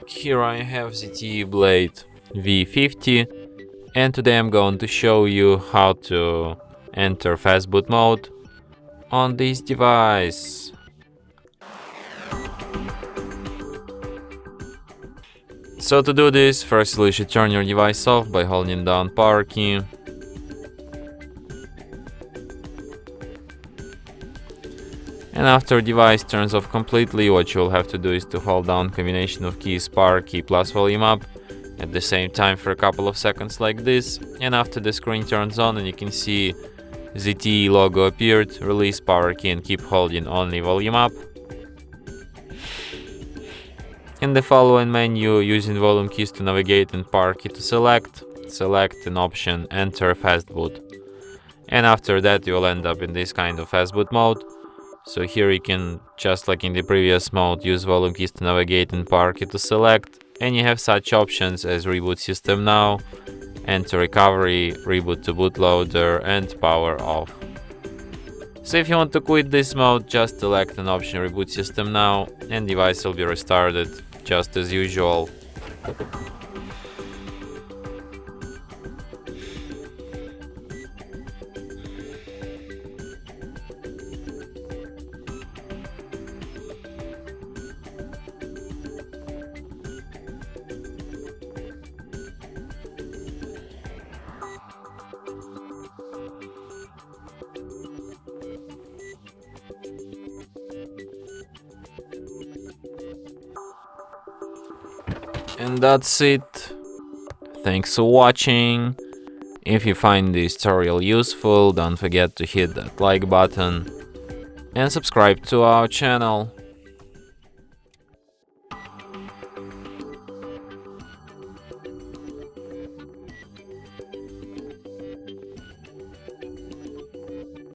Here I have ZTE Blade V50, and today I'm going to show you how to enter fastboot mode on this device. So to do this, firstly you should turn your device off by holding down power key. And after device turns off completely, what you'll have to do is to hold down combination of keys power key plus volume up at the same time for a couple of seconds like this, and after the screen turns on and you can see ZTE logo appeared, release power key and keep holding only volume up. In the following menu, using volume keys to navigate and power key to select an option enter fastboot, and after that you'll end up in this kind of fastboot mode. So here you can, just like in the previous mode, use volume keys to navigate and power key to select, and you have such options as reboot system now, enter recovery, reboot to bootloader, and power off. So if you want to quit this mode, just select an option reboot system now, and device will be restarted just as usual. And that's it. Thanks for watching. If you find this tutorial useful, don't forget to hit that like button and subscribe to our channel.